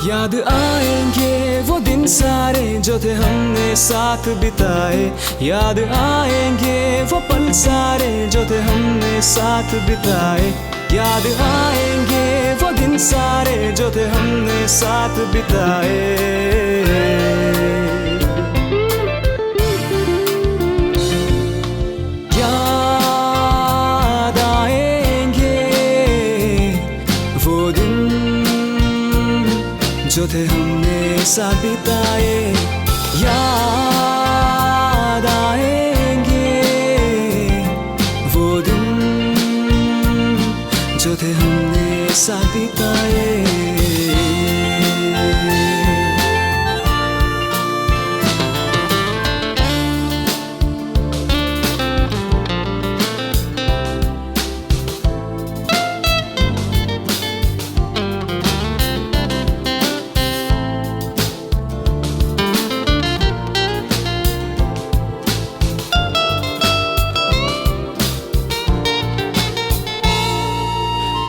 याद आएंगे वो दिन सारे जो थे हमने साथ बिताए। याद आएंगे वो पल सारे जो थे हमने साथ बिताए। याद आएंगे वो दिन सारे जो थे हमने साथ बिताए। जो थे हमने साथ बिताए। याद आएंगे वो दिन जो थे हमने साथ बिताए।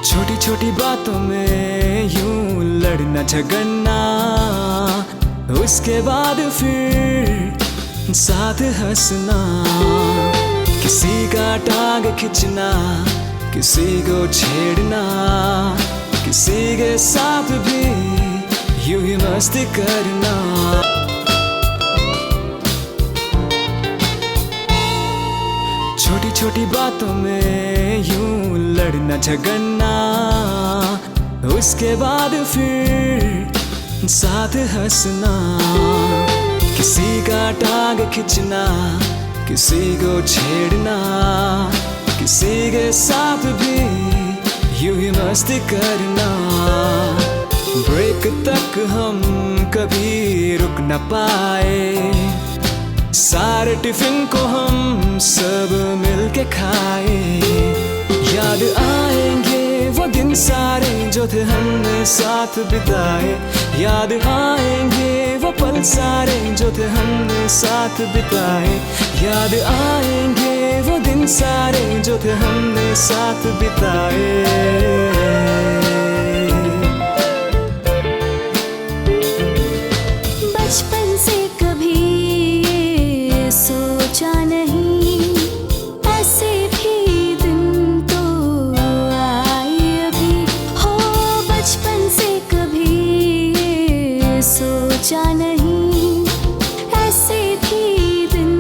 छोटी छोटी बातों में यूं लड़ना झगड़ना, उसके बाद फिर साथ हंसना। किसी का टांग खींचना, किसी को छेड़ना, किसी के साथ भी यूं ही मस्ती करना। छोटी छोटी बातों में यूं लड़ना झगड़ना, उसके बाद फिर साथ हंसना। किसी का टांग खींचना, किसी को छेड़ना, किसी के साथ भी यूं ही मस्ती करना। ब्रेक तक हम कभी रुक न पाए, सारे टिफिन को हम सब मिलके खाए। याद आएंगे वो दिन सारे जो थे हमने साथ बिताए। याद आएंगे वो पल सारे जो थे हमने साथ बिताए। याद आएंगे वो दिन सारे जो थे हमने साथ बिताए। बचपन से कभी सोचा नहीं, ऐसे भी दिन तो आए अभी। हो बचपन से कभी सोचा नहीं, ऐसे भी दिन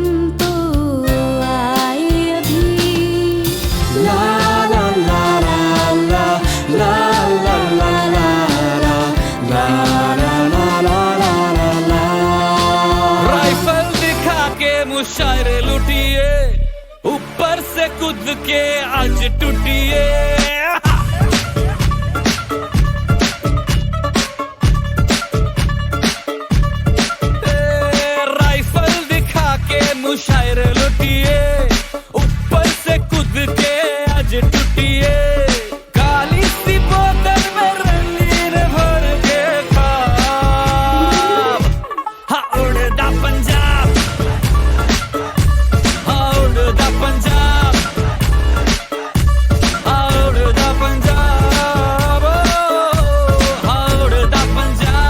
तो आए अभी। ला ला ला ला ला ला ला ला ला ला ला ला ला। राइफल दिखा के मुशायरे लुटिए, ऊपर से कूद के आज टूटिए। राइफल दिखा के मुशायरे लुटिए, ऊपर से कूद के आज टूटिए। काली सी बोतल में रंगीन भर के खाब, हाँ उड़दा पंजाब, हाँ उड़दा पंजाब, हाँ उड़दा पंजाब, हाँ उड़दा पंजाब।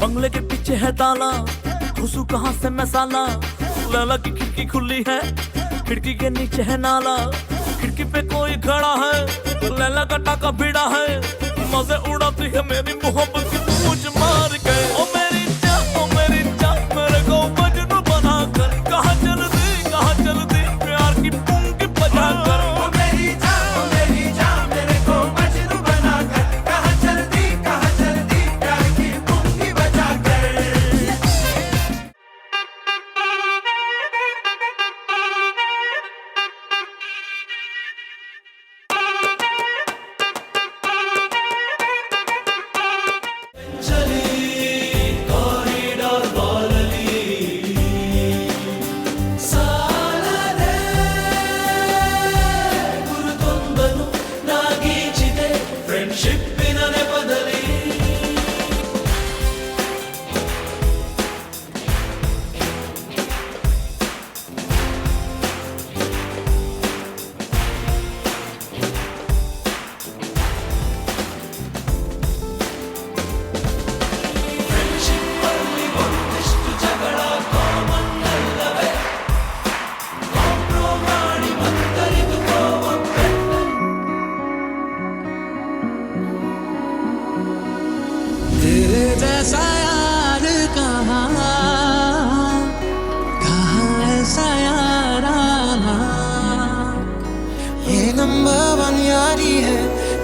बंगले के पीछे है ताला, घुसू कहाँ से मैं साला। लैला की खिड़की खुली है, खिड़की के नीचे है नाला। खिड़की पे कोई खड़ा है, लैला का टाका भिड़ा है। मजे उड़ाती है मेरी मोहब्बत की पूछ मार के। ओ मेरी जान, ओ मेरी जान, मेरे को मजनू बना कर कहाँ चल दी प्यार की पुंगी बजा कर। ओ मेरी जान, मेरे को मजनू बना कर कहाँ चल दी प्यार की पुंगी बजा कर। चले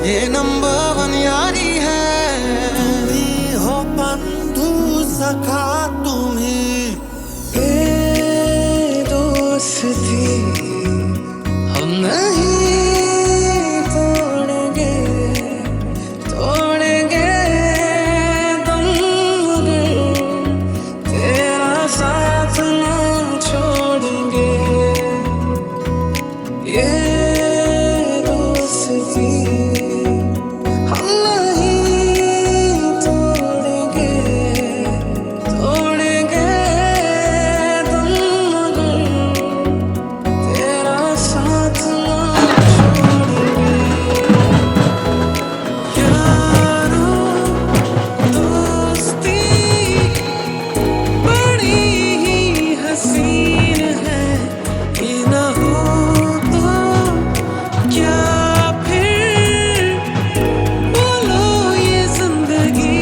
ये नंबर वन यारी है। तुम ही हो बंधु सखा तुम ही ये दोस्ती हम नहीं तोड़ेंगे तोड़ेंगे तुम मगर तेरा साथ ना छोड़ेंगे ये दोस्ती हम नहीं तोड़ेंगे तोड़ेंगे तुम मगर तेरा साथ ना छोड़ेंगे यारो दोस्ती बड़ी ही हसीन है कि न हो तो क्या फिर बोलो ये जिंदगी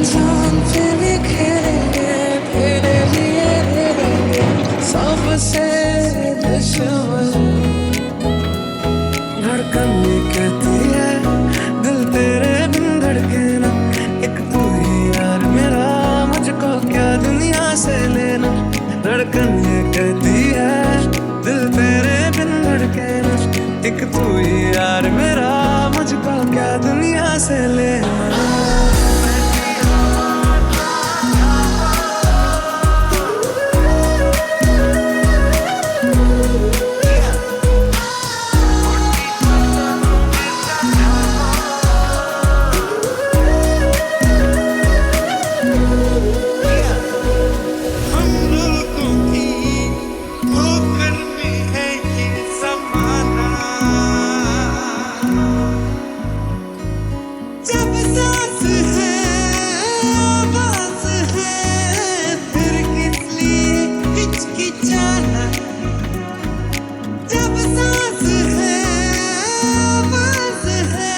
जान पे भी खेलेंगे तेरे लिए खेलेंगे सबसे दुश्मन धड़कन ये कहती है दिल तेरे बिन धड़के ना एक तू ही यार मेरा मुझको क्या दुनिया से लेना धड़कन ये कहती है दिल तेरे बिन धड़के ना एक तू ही यार मेरा मुझको क्या दुनिया से लेना हम लोगों की ठोकर में है ये ज़माना जब सांस है आवाज़ है फिर किस लिए हिचकिचाना जब सांस है आवाज़ है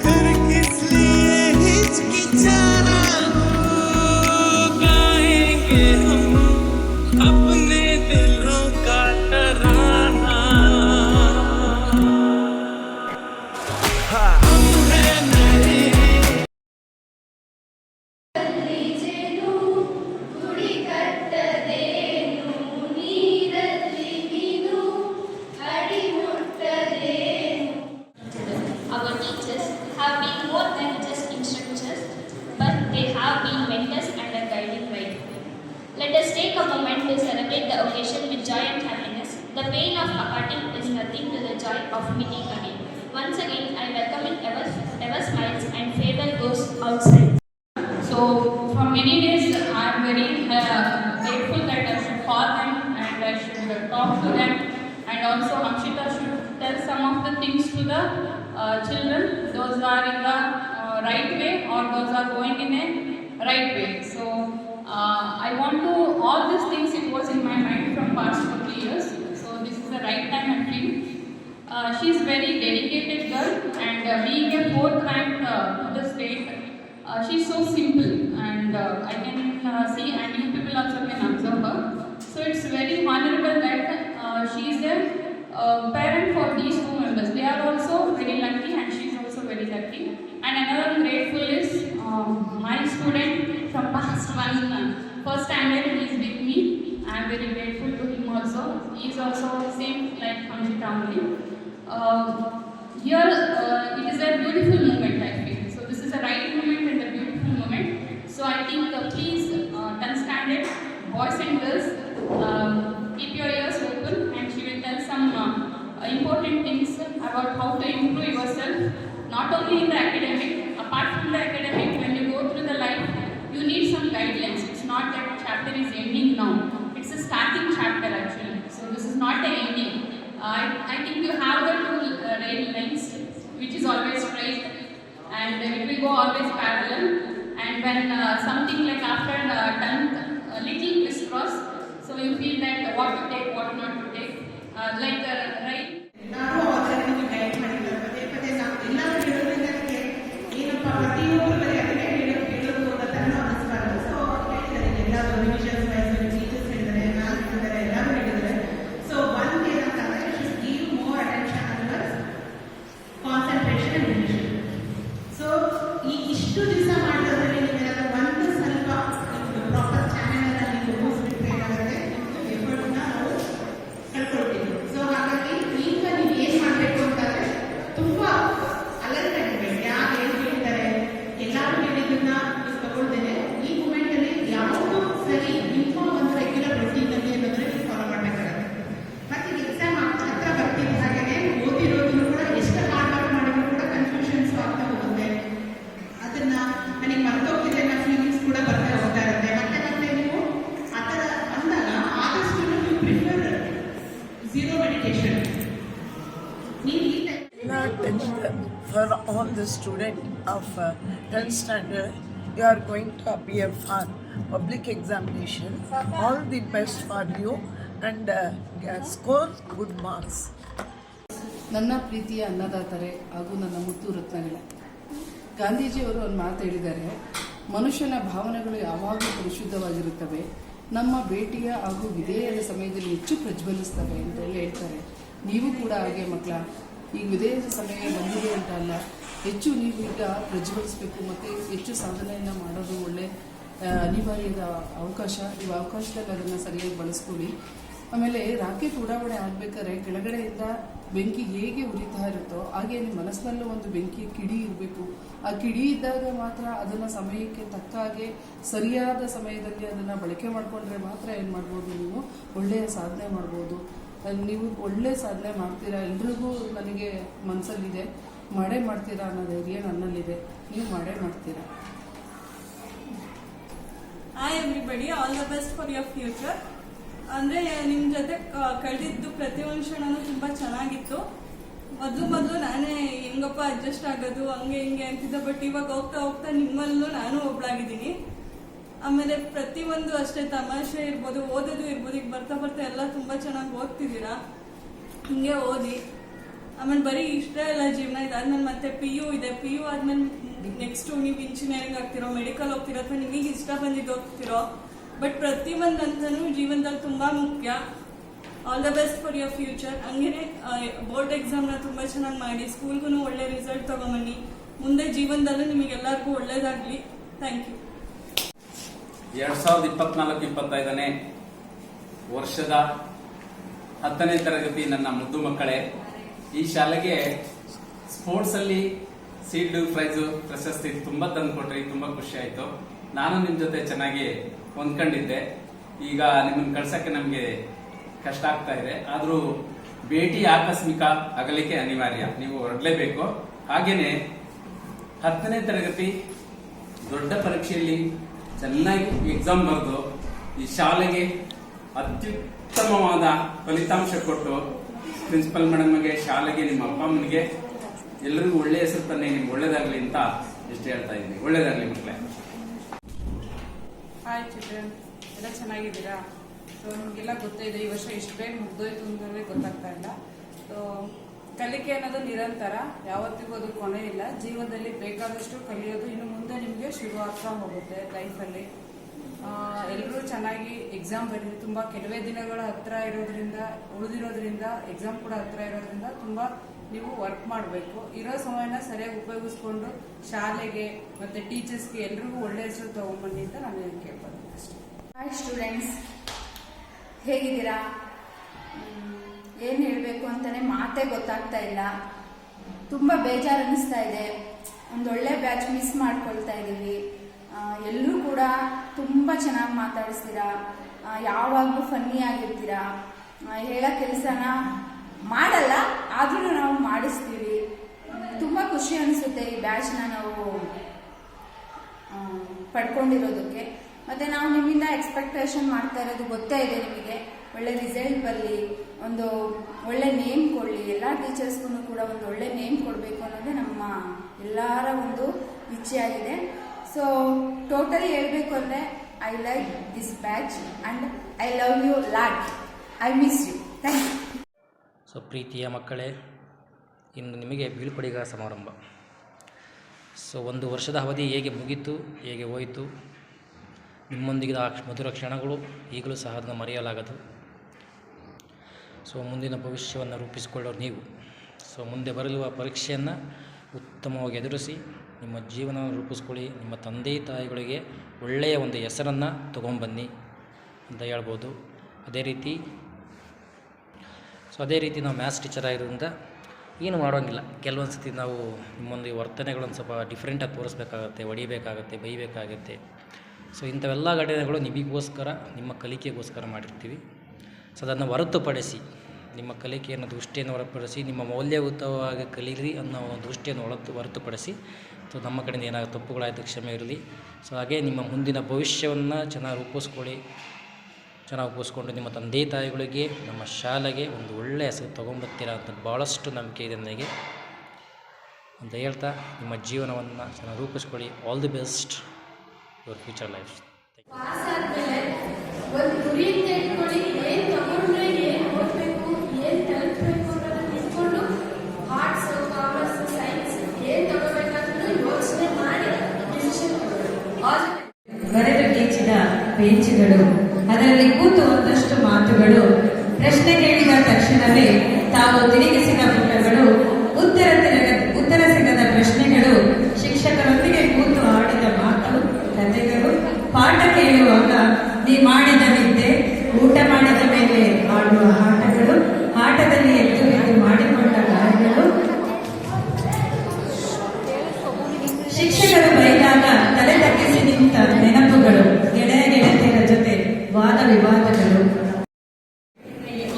फिर किस लिए हिचकिचाना गाएंगे हम अपने दिलों का तराना हम हैं नए Our teachers have been more than just instructors, but they have been mentors and a guiding light. Let us take a moment to celebrate the occasion with joy and happiness. The pain of parting is nothing to the joy of meeting again. Once again, I welcome in ever smiles and farewell goes outside. So, from many days, I am very grateful that I should call them and I should talk to them, and also Hamshita should tell some of the things to the children. Those are in the right way or those are going in a right way. So, I want to all these things. It was in my mind from past 2 years. So, this is the right time I feel. She is very dedicated girl, and being a fourth ranked to the state. She's so simple, and I can see, and you people also can observe her. So it's very honorable that she is a parent for these two members. They are also very lucky, and she is also very lucky. And another grateful is my student from past first standard. He is with me. I am very grateful to him also. He is also same like Hamshita only. Here it is a beautiful moment I feel. So this is a right moment and a beautiful moment. So I think please 10th standard boys and girls keep your ears open, and she will tell some important things about how to improve yourself not only in the academic, apart from the academic, when you go through the life, you need some guidelines. It's not that chapter is ending now. It's a starting chapter actually. So this is not the ending. I think you have the two rail lines, which is always straight, and it will go always parallel. And when something like after 10th, little crisscross, so you feel that what to take, what not to take, right? ನಾನು ಅವರನ್ನು guide ಮಾಡಿದ್ದಾರೆ. ಪದೇ ಪದೇ ನಾವು ಎಲ್ಲರೂ ಹೇಳೋದ್ರಿಂದ ನನಗೆ ಏನಪ್ಪ ಪ್ರತಿಯೊಬ್ಬರು ಬರೀ ಅದನ್ನೇ ಹೇಳೋದು ಅಂತ ಅನಿಸ್ಬಾರ್ದು. ಸೊ ಹೇಳ್ತಾರೆ ಎಲ್ಲರೂ ರಿವಿಷನ್ಸ್ ವೈಸ್ ಟೀಚರ್ಸ್ ಹೇಳಿದ್ದಾರೆ, ಮ್ಯಾಮ್ ಹೇಳಿದ್ದಾರೆ, ಎಲ್ಲರೂ ಹೇಳಿದ್ದಾರೆ. ಸೊ ಒಂದು ಏನಂತಂದ್ರೆ should give more attention and concentration and revision. So ಈ ಇಷ್ಟು ದಿವಸ ಮಾಡೋದ್ರಲ್ಲಿ ನಿಮಗೆ ಒಂದು ಸ್ವಲ್ಪ ಪ್ರಾಪರ್ ಚಾನೆಲ್ ಅನ್ನ ನೀವು ಹೋಗಿಬಿಟ್ರೆ ಏನಾಗುತ್ತೆ, ಎಫರ್ಟ್ನ ನಾವು ಕಳ್ಕೊಳ್ತೀವಿ. ಸೊ ಹಾಗಾಗಿ ಈಗ ನೀವು ಏನ್ ಮಾಡ್ಬೇಕು ಅಂತಂದ್ರೆ ತುಂಬಾ ಅಲರ್ಟ್ ಆಗಿರ್ಬೇಕು. ಯಾರು ಏನ್ ಹೇಳ್ತಾರೆ ಎಲ್ಲಾರು ಹೇಳಿದ್ದನ್ನ ನೀವು ತಗೊಳ್ದೇನೆ ಈ ಮೂಮೆಂಟ್ ಅಲ್ಲಿ ಯಾವುದು ಸರಿ ನಿಮ್ಮ ಒಂದು ರೆಗ್ಯುಲರ್ ರೂಟೀನ್ ಅಲ್ಲಿ ಅನ್ನೋದ್ರೆ ನೀವು ಫಾಲೋ ಮಾಡ್ಬೇಕಾಗುತ್ತೆ. ಮತ್ತೆ ಎಕ್ಸಾಮ್ ಹತ್ರ ಬರ್ತಿದ್ದ ಹಾಗೇನೆ ಓದಿರೋದನ್ನು ಕೂಡ ಎಷ್ಟು ಹಾರ್ಡ್ ವರ್ಕ್ ಮಾಡಿದ್ರು ಕೂಡ ಕನ್ಫ್ಯೂಷನ್ಸ್ ಆಗ್ತಾ ಹೋಗುತ್ತೆ. ಅದನ್ನ ನನಗೆ ಮರ್ತೋಗ್ತಿದೆ ಅನ್ನೋ ಫೀಲಿಂಗ್ಸ್ ಕೂಡ ಬರ್ತಾ ಹೋಗ್ತಾ ಇರುತ್ತೆ. ಮತ್ತೆ ಮತ್ತೆ ನೀವು ಆ ಥರ ಅಂದಾಗ ಆದಷ್ಟು ನೀವು prefer zero meditation. For all the students of 10th standard, you are going to appear for public examination. All the best for you and score good marks. ನನ್ನ ಪ್ರೀತಿಯ ಅನ್ನದಾತರೆ ಹಾಗೂ ನನ್ನ ಮುತ್ತು ರತ್ನಗಳೇ, ಗಾಂಧೀಜಿಯವರು ಒಂದು ಮಾತು ಹೇಳಿದ್ದಾರೆ, ಮನುಷ್ಯನ ಭಾವನೆಗಳು ಯಾವಾಗಲೂ ಪರಿಶುದ್ಧವಾಗಿರುತ್ತವೆ, ನಮ್ಮ ಭೇಟಿಯ ಹಾಗೂ ವಿಧೇಯದ ಸಮಯದಲ್ಲಿ ಹೆಚ್ಚು ಪ್ರಜ್ವಲಿಸ್ತವೆ ಅಂತೆಲ್ಲ ಹೇಳ್ತಾರೆ. ನೀವು ಕೂಡ ಹಾಗೆ ಮಕ್ಕಳ, ಈಗ ವಿಧೇಯದ ಸಮಯ ಬಂದಿದೆ ಅಂತ ಅಲ್ಲ, ಹೆಚ್ಚು ನೀವು ಈಗ ಪ್ರಜ್ವಲಿಸಬೇಕು ಮತ್ತು ಹೆಚ್ಚು ಸಾಧನೆಯನ್ನು ಮಾಡೋದು ಒಳ್ಳೆ ಅನಿವಾರ್ಯದ ಅವಕಾಶ. ನೀವು ಅವಕಾಶದಲ್ಲಿ ಅದನ್ನು ಸರಿಯಾಗಿ ಬಳಸ್ಕೊಳ್ಳಿ. ಆಮೇಲೆ ರಾಕೆಟ್ ಉಡಾವಣೆ ಆಗಬೇಕಾದ್ರೆ ಕೆಳಗಡೆಯಿಂದ ಬೆಂಕಿ ಹೇಗೆ ಉರಿತಾ ಇರುತ್ತೋ ಹಾಗೆ ನಿಮ್ಮ ಮನಸ್ಸಿನಲ್ಲೂ ಒಂದು ಬೆಂಕಿ ಕಿಡಿ ಇರಬೇಕು. ಆ ಕಿಡಿ ಇದ್ದಾಗ ಮಾತ್ರ ಅದನ್ನು ಸಮಯಕ್ಕೆ ತಕ್ಕ ಹಾಗೆ ಸರಿಯಾದ ಸಮಯದಲ್ಲಿ ಅದನ್ನು ಬಳಕೆ ಮಾಡಿಕೊಂಡ್ರೆ ಮಾತ್ರ ಏನು ಮಾಡ್ಬೋದು, ನೀವು ಒಳ್ಳೆಯ ಸಾಧನೆ ಮಾಡ್ಬೋದು. ನೀವು ಒಳ್ಳೆಯ ಸಾಧನೆ ಮಾಡ್ತೀರಾ, ಎಲ್ರಿಗೂ ನನಗೆ ಮನಸ್ಸಲ್ಲಿದೆ, ಮಾಡೇ ಮಾಡ್ತೀರಾ ಅನ್ನೋ ಧೈರ್ಯ ನನ್ನಲ್ಲಿದೆ, ನೀವು ಮಾಡೇ ಮಾಡ್ತೀರಾ. Hi everybody, all the best for your future. ಅಂದರೆ ನಿಮ್ಮ ಜೊತೆ ಕಳೆದಿದ್ದು ಪ್ರತಿಯೊಂದು ಕ್ಷಣನೂ ತುಂಬ ಚೆನ್ನಾಗಿತ್ತು. ಮೊದಲು ನಾನೇ ಹೆಂಗಪ್ಪ ಅಡ್ಜಸ್ಟ್ ಆಗೋದು ಹಂಗೆ ಹಿಂಗೆ ಅಂತಿದ್ದೆ, ಬಟ್ ಇವಾಗ ಹೋಗ್ತಾ ಹೋಗ್ತಾ ನಿಮ್ಮಲ್ಲೂ ನಾನು ಒಬ್ಳಾಗಿದ್ದೀನಿ. ಆಮೇಲೆ ಪ್ರತಿಯೊಂದು ಅಷ್ಟೇ ತಮಾಷೆ ಇರ್ಬೋದು, ಓದೋದು ಇರ್ಬೋದು, ಈಗ ಬರ್ತಾ ಬರ್ತಾ ಎಲ್ಲ ತುಂಬ ಚೆನ್ನಾಗಿ ಓದ್ತಿದ್ದೀರಾ. ಹಿಂಗೆ ಓದಿ. ಆಮೇಲೆ ಬರೀ ಇಷ್ಟೇ ಎಲ್ಲ ಜೀವನ, ಇದಾದ್ಮೇಲೆ ಮತ್ತೆ PU ಇದೆ. PU ಆದ್ಮೇಲೆ ನೆಕ್ಸ್ಟು ನೀವು ಇಂಜಿನಿಯರಿಂಗ್ ಆಗ್ತಿರೋ, ಮೆಡಿಕಲ್ ಹೋಗ್ತಿರೋ, ಅಥವಾ ನಿಮಗೆ ಇಷ್ಟ ಬಂದಿದ್ದು ಹೋಗ್ತಿರೋ. ಬಟ್ ಪ್ರತಿಯೊಂದು ಅಂತನೂ ಜೀವನದಲ್ಲಿ ತುಂಬ ಮುಖ್ಯ. All the best for your future. ಹಂಗೇನೆ ಬೋರ್ಡ್ ಎಕ್ಸಾಮ್ನ ತುಂಬ ಚೆನ್ನಾಗಿ ಮಾಡಿ, ಸ್ಕೂಲ್ಗೂ ಒಳ್ಳೆ ರಿಸಲ್ಟ್ ತಗೊಂಬನ್ನಿ. ಮುಂದೆ ಜೀವನದಲ್ಲೂ ನಿಮಗೆಲ್ಲರಿಗೂ ಒಳ್ಳೇದಾಗಲಿ. Thank you. 2024-25ನೇ ವರ್ಷದ 10ನೇ ತರಗತಿ ನನ್ನ ಮುದ್ದು ಮಕ್ಕಳೇ, ಈ ಶಾಲೆಗೆ ಸ್ಪೋರ್ಟ್ಸಲ್ಲಿ ಸೀಲ್ಡ್ ಪ್ರೈಸು ಪ್ರಶಸ್ತಿ ತುಂಬ ತಂದು ಕೊಟ್ರಿ, ತುಂಬ ಖುಷಿ ಆಯಿತು. ನಾನು ನಿಮ್ಮ ಜೊತೆ ಚೆನ್ನಾಗಿ ಹೊಂದ್ಕೊಂಡಿದ್ದೆ. ಈಗ ನಿಮ್ಮನ್ನು ಕಳ್ಸಕ್ಕೆ ನಮಗೆ ಕಷ್ಟ ಆಗ್ತಾ ಇದೆ, ಆದರೂ ಭೇಟಿ ಆಕಸ್ಮಿಕ, ಅಗಲಿಕೆ ಅನಿವಾರ್ಯ, ನೀವು ಹೊರಡಲೇಬೇಕು. ಹಾಗೇನೆ 10ನೇ ತರಗತಿ ದೊಡ್ಡ ಪರೀಕ್ಷೆಯಲ್ಲಿ ಚೆನ್ನಾಗಿ ಎಕ್ಸಾಮ್ ಬರೆದು ಈ ಶಾಲೆಗೆ ಅತ್ಯುತ್ತಮವಾದ ಫಲಿತಾಂಶ ಕೊಟ್ಟು ಪ್ರಿನ್ಸಿಪಲ್ ಮೇಡಮ್ಗೆ, ಶಾಲೆಗೆ, ನಿಮ್ಮ ಅಪ್ಪ ಅಮ್ಮನಿಗೆ ಎಲ್ಲರಿಗೂ ಒಳ್ಳೆಯ ಹೆಸರು ತಾನೆ, ನಿಮ್ಗೆ ಒಳ್ಳೇದಾಗ್ಲಿ ಅಂತ ಇಷ್ಟು ಹೇಳ್ತಾ ಇದ್ದೀನಿ. ಒಳ್ಳೇದಾಗ್ಲಿ ಮಕ್ಕಳೇ. ಹಾಯ್ ಚಿಲ್ಡ್ರನ್, ಎಲ್ಲ ಚೆನ್ನಾಗಿದ್ದೀರಾ? ಸೊ ನಿಮಗೆಲ್ಲ ಗೊತ್ತಿದೆ, ಈ ವರ್ಷ ಇಷ್ಟು ಬೇಗ ಮುಗ್ದೋಯ್ತು ಅಂತಂದರೆ ಗೊತ್ತಾಗ್ತಾ ಇಲ್ಲ. ಸೊ ಕಲಿಕೆ ಅನ್ನೋದು ನಿರಂತರ, ಯಾವತ್ತಿಗೂ ಅದು ಕೊನೆ ಇಲ್ಲ. ಜೀವನದಲ್ಲಿ ಬೇಕಾದಷ್ಟು ಕಲಿಯೋದು ಇನ್ನು ಮುಂದೆ ನಿಮಗೆ ಶುರು ಆಗ್ತಾ ಹೋಗುತ್ತೆ ಲೈಫಲ್ಲಿ. ಎಲ್ಲರೂ ಚೆನ್ನಾಗಿ ಎಕ್ಸಾಮ್ ಬರೀರಿ. ತುಂಬ ಕೆಲವೇ ದಿನಗಳ ಹತ್ರ ಇರೋದ್ರಿಂದ, ಉಳಿದಿರೋದ್ರಿಂದ, ಎಕ್ಸಾಮ್ ಕೂಡ ಹತ್ರ ಇರೋದ್ರಿಂದ ತುಂಬ ನೀವು ವರ್ಕ್ ಮಾಡಬೇಕು. ಇರೋ ಸಮಯನ ಸರಿಯಾಗಿ ಉಪಯೋಗಿಸ್ಕೊಂಡು ಶಾಲೆಗೆ ಮತ್ತು ಟೀಚರ್ಸ್ಗೆ ಎಲ್ರಿಗೂ ಒಳ್ಳೆ ಹೆಸರು ತಗೊಂಬನ್ನಿ ಅಂತ ನಾನು ಕೇಳ್ಬೋದು ಅಷ್ಟೇ. ಹಾಯ್ ಸ್ಟೂಡೆಂಟ್ಸ್, ಹೇಗಿದ್ದೀರಾ? ಏನು ಹೇಳಬೇಕು ಅಂತಲೇ ಮಾತೇ ಗೊತ್ತಾಗ್ತಾ ಇಲ್ಲ. ತುಂಬ ಬೇಜಾರು ಅನ್ನಿಸ್ತಾ ಇದೆ. ಒಂದೊಳ್ಳೆ ಬ್ಯಾಚ್ ಮಿಸ್ ಮಾಡ್ಕೊಳ್ತಾ ಇದ್ದೀವಿ. ಎಲ್ಲರೂ ಕೂಡ ತುಂಬ ಚೆನ್ನಾಗಿ ಮಾತಾಡಿಸ್ತೀರಾ, ಯಾವಾಗಲೂ ಫನ್ನಿ ಆಗಿರ್ತೀರಾ. ಹೇಳೋ ಕೆಲಸನ ಮಾಡಲ್ಲ, ಆದ್ರೂ ನಾವು ಮಾಡಿಸ್ತೀವಿ. ತುಂಬ ಖುಷಿ ಅನಿಸುತ್ತೆ ಈ ಬ್ಯಾಚ್ನ ನಾವು ಪಡ್ಕೊಂಡಿರೋದಕ್ಕೆ. ಮತ್ತು ನಾವು ನಿಮ್ಮಿಂದ ಎಕ್ಸ್ಪೆಕ್ಟೇಷನ್ ಮಾಡ್ತಾ ಇರೋದು ಗೊತ್ತೇ ಇದೆ ನಿಮಗೆ. ಒಳ್ಳೆ ರಿಸಲ್ಟ್ ಬರಲಿ, ಒಂದು ಒಳ್ಳೆ ನೇಮ್ ಕೊಡಲಿ, ಎಲ್ಲ ಟೀಚರ್ಸ್ಗೂ ಕೂಡ ಒಂದು ಒಳ್ಳೆ ನೇಮ್ ಕೊಡಬೇಕು ಅನ್ನೋದೇ ನಮ್ಮ ಎಲ್ಲರ ಒಂದು ಇಚ್ಛೆಯಾಗಿದೆ. ಸೊ ಟೋಟಲಿ ಹೇಳಬೇಕು ಅಂದರೆ I like this batch and I love you lot. I miss you. Thank you. So ಪ್ರೀತಿಯ ಮಕ್ಕಳೇ, ಇನ್ನು ನಿಮಗೆ ಬೀಳ್ಕೊಡುಗೆ ಸಮಾರಂಭ. ಸೊ ಒಂದು ವರ್ಷದ ಅವಧಿ ಹೇಗೆ ಮುಗೀತು, ಹೇಗೆ ಹೋಯಿತು, ನಿಮ್ಮೊಂದಿಗಿನ ಮಧುರ ಕ್ಷಣಗಳು ಈಗಲೂ ಸಹ ಅದನ್ನು ಮರೆಯಲಾಗದು. ಸೊ ಮುಂದಿನ ಭವಿಷ್ಯವನ್ನು ರೂಪಿಸಿಕೊಳ್ಳೋರು ನೀವು. ಸೊ ಮುಂದೆ ಬರಲಿರುವ ಪರೀಕ್ಷೆಯನ್ನು ಉತ್ತಮವಾಗಿ ಎದುರಿಸಿ ನಿಮ್ಮ ಜೀವನವನ್ನು ರೂಪಿಸ್ಕೊಳ್ಳಿ. ನಿಮ್ಮ ತಂದೆ ತಾಯಿಗಳಿಗೆ ಒಳ್ಳೆಯ ಒಂದು ಹೆಸರನ್ನು ತೊಗೊಂಬನ್ನಿ ಅಂತ ಹೇಳ್ಬೋದು. ಅದೇ ರೀತಿ ನಾವು ಮ್ಯಾಥ್ಸ್ ಟೀಚರ್ ಆಗಿರೋದ್ರಿಂದ ಏನು ಮಾಡೋಂಗಿಲ್ಲ. ಕೆಲವೊಂದು ಸತಿ ನಾವು ನಿಮ್ಮೊಂದು ವರ್ತನೆಗಳನ್ನು ಸ್ವಲ್ಪ ಡಿಫ್ರೆಂಟಾಗಿ ತೋರಿಸ್ಬೇಕಾಗತ್ತೆ, ಹೊಡಿಬೇಕಾಗತ್ತೆ, ಬೈಬೇಕಾಗತ್ತೆ. ಸೊ ಇಂಥವೆಲ್ಲ ಘಟನೆಗಳು ನಿಮಗೋಸ್ಕರ, ನಿಮ್ಮ ಕಲಿಕೆಗೋಸ್ಕರ ಮಾಡಿರ್ತೀವಿ. ಸೊ ಅದನ್ನು ಹೊರತುಪಡಿಸಿ, ನಿಮ್ಮ ಕಲಿಕೆಯನ್ನು ದೃಷ್ಟಿಯನ್ನು ಹೊರತುಪಡಿಸಿ, ನಿಮ್ಮ ಮೌಲ್ಯಯುತವಾಗಿ ಕಲೀರಿ ಅನ್ನೋ ದೃಷ್ಟಿಯನ್ನು ಹೊರತುಪಡಿಸಿ, ಸೊ ನಮ್ಮ ಕಡೆಯಿಂದ ಏನಾದರೂ ತಪ್ಪುಗಳಾಯಿತು ಕ್ಷಮೆ ಇರಲಿ. ಸೊ ಹಾಗೆ ನಿಮ್ಮ ಮುಂದಿನ ಭವಿಷ್ಯವನ್ನು ಚೆನ್ನಾಗಿ ರೂಪಿಸ್ಕೊಂಡು ನಿಮ್ಮ ತಂದೆ ತಾಯಿಗಳಿಗೆ, ನಮ್ಮ ಶಾಲೆಗೆ ಒಂದು ಒಳ್ಳೆಯ ಹೆಸರು ತೊಗೊಂಬರ್ತೀರಾ ಅಂತ ಭಾಳಷ್ಟು ನಂಬಿಕೆ ಇದೆ ನನಗೆ ಅಂತ ಹೇಳ್ತಾ, ನಿಮ್ಮ ಜೀವನವನ್ನು ಚೆನ್ನಾಗಿ ರೂಪಿಸ್ಕೊಳ್ಳಿ. All the best your future life. ಒಂದು ಗುರಿ ಅಂತ ಇಟ್ಕೊಳ್ಳಿ, ಏನು ತಗೊಂಡ್ರೆ ಏನು ಓದಬೇಕು, ಏನು ತಲುಪಬೇಕು ಅನ್ನೋದನ್ನ ಇಟ್ಕೊಂಡು ಆರ್ಟ್ಸ್, ಕಾಮರ್ಸ್, ಸೈನ್ಸ್ ಏನು ತಗೋಬೇಕಾದ್ರೂ ಯೋಚನೆ ಮಾಡಿ ಡಿಸಿಷನ್ ತಗೊಳ್ಳಿ. ಬರೆದು ಗೀಚಿದ ಪೇಜುಗಳು, ಅದರಲ್ಲಿ ಕೂತು ಒಂದಷ್ಟು ಮಾತುಗಳು, ಪ್ರಶ್ನೆ ಕೇಳಿದ ತಕ್ಷಣವೇ ತಾವು ತಿರುಗಿಸಿದ ಪುಟಗಳು, ಉತ್ತರ ಸಿಗದ ಪ್ರಶ್ನೆಗಳು, ಶಿಕ್ಷಕರೊಂದಿಗೆ ಕೂತು ಆಡಿದ ಮಾತು, ಕಥೆಗಳು, ಪಾಠ ಕೇಳುವಾಗ ನೀವು ಮಾಡಿದ ನಿದ್ದೆ, ಊಟ ಮಾಡಿದ ಮೇಲೆ ಆಡುವ ಆಟಗಳು, ಆಟದಲ್ಲಿ ಎದ್ದು ಬಿದ್ದು ಮಾಡಿಕೊಂಡ ಗಾಯಗಳು, ಶಿಕ್ಷಕರು ಬೈದಾಗ ತಲೆ ತಗ್ಗಿಸಿ ನಿಂತ ನೆನಪುಗಳು, ಗೆಳೆಯರ ಜೊತೆ ವಾದ ವಿವಾದಗಳು.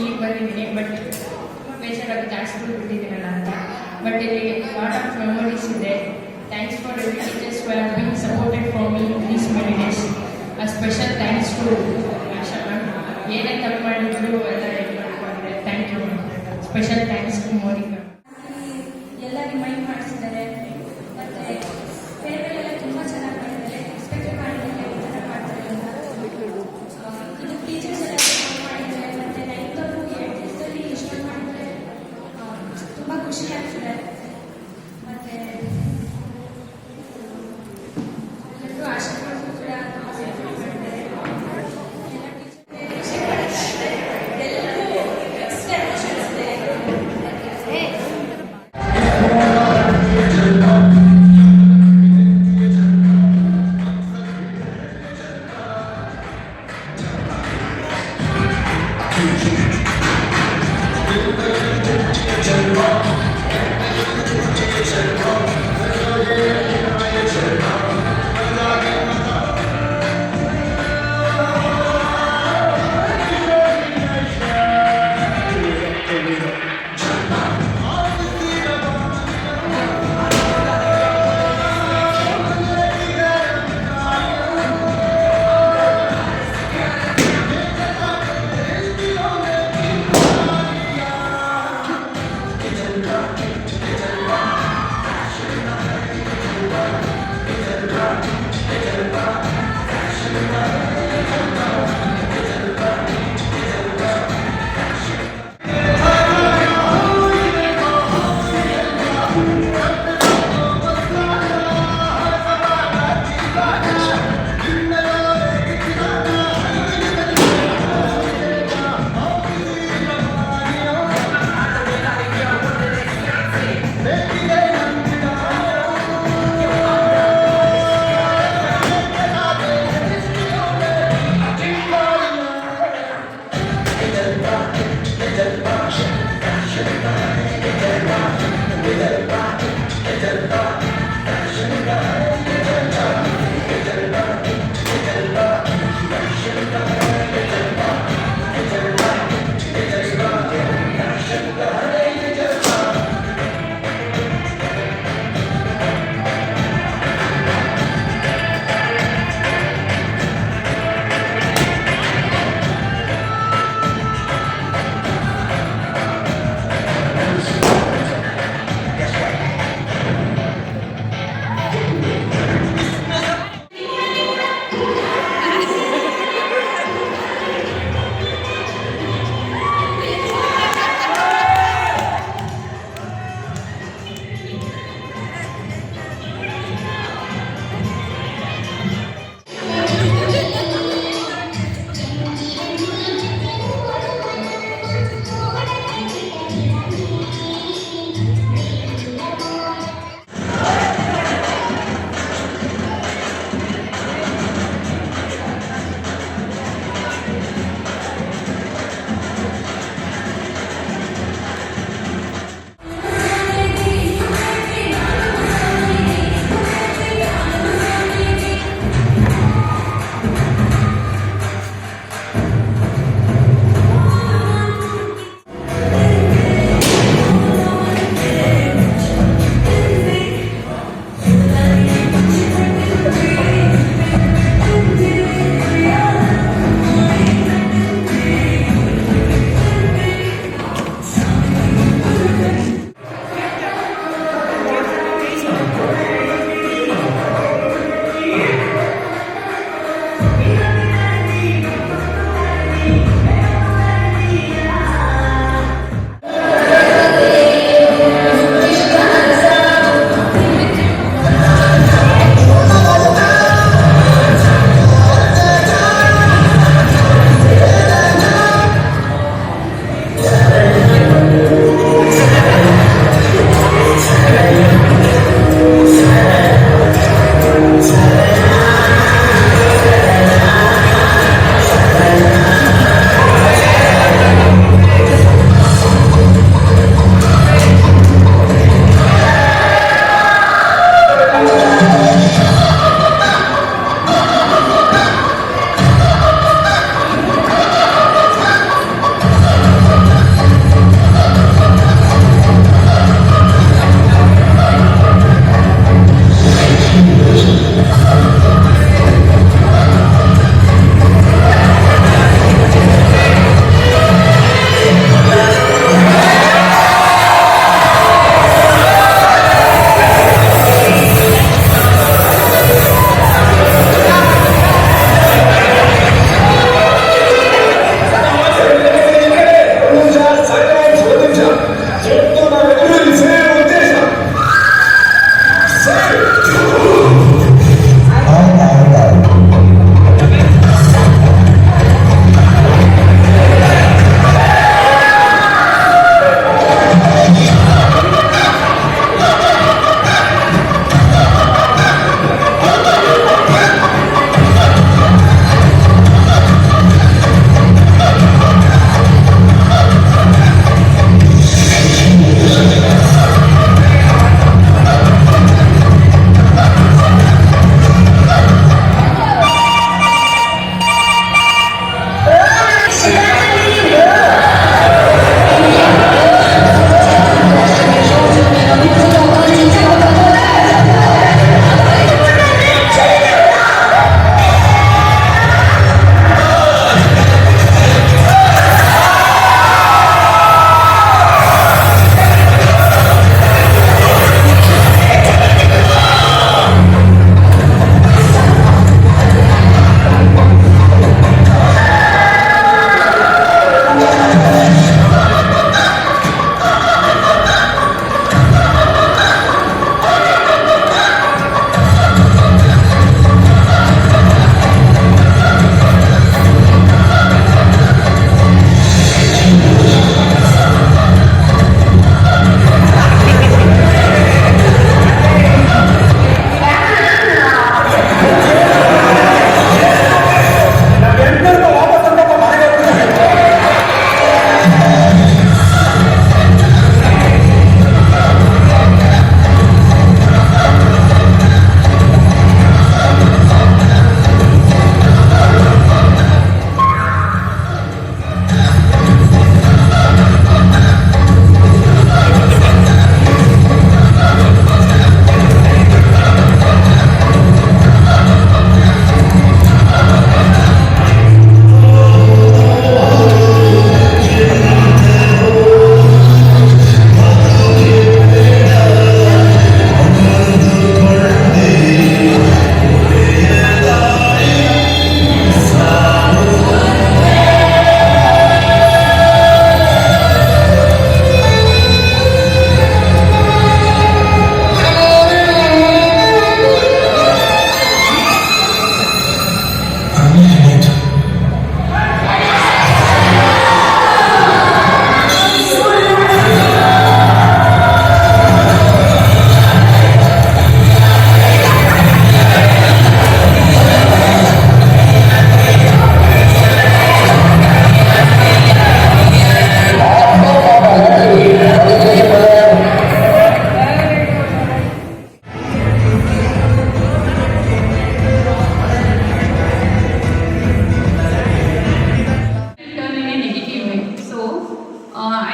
ಈಗ ಬಂದಿದ್ದೀನಿ, ಬಟ್ ಬೇಜಾರಾಗಿ ಜಾಸ್ತಿ ಬಿಟ್ಟಿದ್ದೀನಲ್ಲ ಅಂತ. ಬಟ್ ಇಲ್ಲಿ ಲಾಟ್ ಆಫ್ ಮೆಮೊರೀಸ್ ಇದೆ. Thanks for every teachers who have been supported for me in these many days. A special thanks to Asha ma'am. ಏನೇ ತಪ್ಪು ಮಾಡಿದ್ರು ಎಲ್ಲ ಹೇಳ್ಕೊಂಡ್ರೆ thank you. Special thanks to Monika. ಎಲ್ಲ ರಿಮೈಂಡ್ ಮಾಡಿಸಿದ್ದಾರೆ. ಮತ್ತು ಫೇರ್ವೆಲ್ ಎಲ್ಲ ತುಂಬ ಚೆನ್ನಾಗಿ ಮಾಡಿದ್ದಾರೆ. ಎಕ್ಸ್ಪೆಕ್ಟ್ ಮಾಡಿದ್ದಾರೆ ಈ ಥರ ಮಾಡ್ತಾರೆ ಅಂತ. ಇದು ಟೀಚರ್ಸ್ ಎಲ್ಲ ಸಪೋರ್ಟ್ ಮಾಡಿದ್ದಾರೆ. ಮತ್ತು 9th ಅವರು 8th ದಿವಸದಲ್ಲಿ ಇಷ್ಟೊಂದು ಮಾಡಿದರೆ ತುಂಬ ಖುಷಿ ಆಗ್ತದೆ. ಮತ್ತು ಎಲ್ಲರೂ ಆಶೀರ್ವಾದ ಕೂಡ ತುಂಬ ಸಪೋರ್ಟ್ ಮಾಡಿದ್ದಾರೆ. ಎಲ್ಲರೂ ಎಕ್ಸ್ಟ್ರಾ ಎಮೋಷನ್ಸ್ ಇದೆ.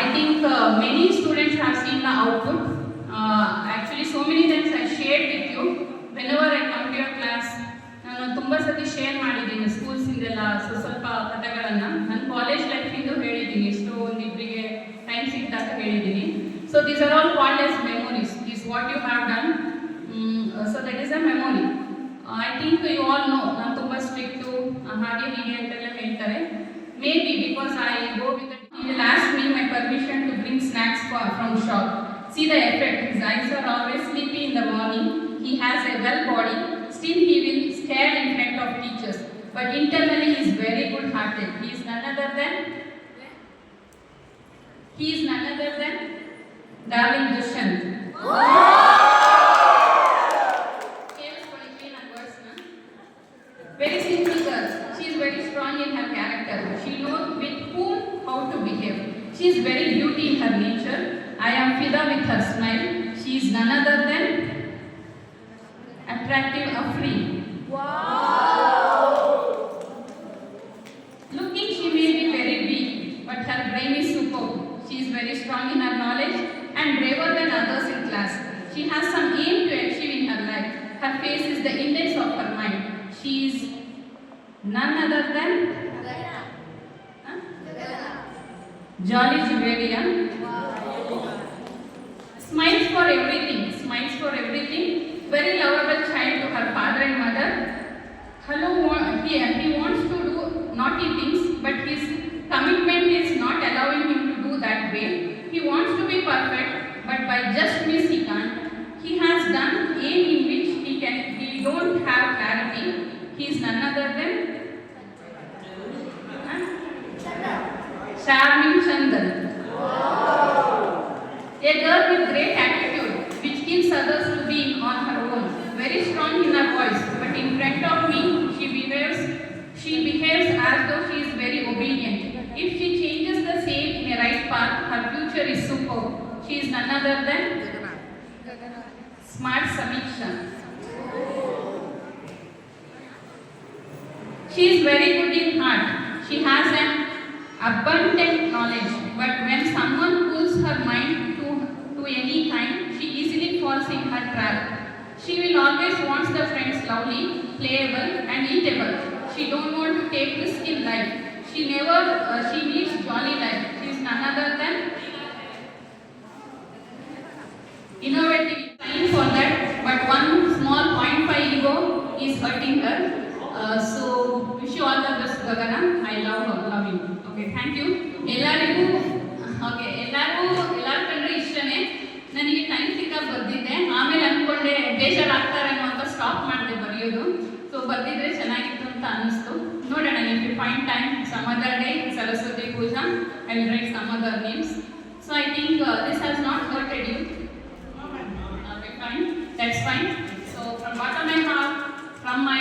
I think many students have seen the output. Actually, so many times I shared with you. Whenever I come to your class, ನಾನು ತುಂಬ ಸತಿ ಶೇರ್ ಮಾಡಿದ್ದೀನಿ ಸ್ಕೂಲ್ಸಿಂದೆಲ್ಲ ಸ್ವಲ್ಪ ಕಥೆಗಳನ್ನು. ನನ್ನ ಕಾಲೇಜ್ ಲೈಫಿಂದು ಹೇಳಿದ್ದೀನಿ, ಎಷ್ಟೋ ಒಂದಿಬ್ಬರಿಗೆ ಟೈಮ್ ಸಿಕ್ಕಿದಾಗ ಹೇಳಿದ್ದೀನಿ. So these are all called as memories. This what you have done, so that is a memory. I think you all know ನಾನು ತುಂಬ ಸ್ಟ್ರಿಕ್ಟು ಹಾಗೆ ಹೀಗೆ ಅಂತೆಲ್ಲ ಹೇಳ್ತಾರೆ. Maybe because I go with he will ask me my permission to bring snacks from shop. See the effect. His eyes are always sleepy in the morning. He has a well body. Still he will scared in front of teachers. But internally he is very good hearted. He is none other than darling Dushyant. Very simple girl. She is very strong in her character. She knows with whom how to behave. She is very beauty in her nature. I am fida with her smile. She is none other than attractive Afri. Wow! Looking she may be very weak, but her brain is superb. She is very strong in her knowledge and braver than others in class. She has some aim to achieve in her life. Her face is the index of her mind. She is none other than Jolly Juvelia. Smiles for everything. Very lovable child to her father and mother. Hello, he wants to do naughty things, but his commitment is not allowing him to do that way. He wants to be perfect, but by just miss he can't. He has done aim in which he don't have clarity. He is none other than Charming Chandan. A girl with great attitude, which gives others to be on her own. Very strong in her voice, but in front of me, she behaves as though she is very obedient. If she changes the same in a right path, her future is superb. She is none other than Smart Samiksha. She is very good in heart. She has an abundant knowledge, but when someone pulls her mind to any kind, she easily falls in her trap. She will always want the friends lovely, playable and eatable. She don't want to take risk in life. She needs jolly life. She is none other than innovative. Trying for that, but one small 0.5 ego is hurting her. So wish you all the best, Gagana. I love you. Okay, thank you. ಎಲ್ಲರಿಗೂ ಕಂಡ್ರೆ ಇಷ್ಟನೇ. ನನಗೆ time ಸಿಕ್ಕಾಗ ಬರ್ದಿದ್ದೆ, ಆಮೇಲೆ ಅಂದ್ಕೊಂಡೆ ಬೇಜಾರಾಗ್ತಾರೇನೋ ಅಂತ stop ಮಾಡಿದೆ ಬರೆಯೋದು. ಸೊ ಬರ್ದಿದ್ರೆ ಚೆನ್ನಾಗಿತ್ತು ಅಂತ ಅನ್ನಿಸ್ತು. ನೋಡೋಣ, if you find time some other day, Saraswati Puja, I will write some other names. So I think this has not hurted you. Okay, fine. That's fine. So from bottom of my heart, from my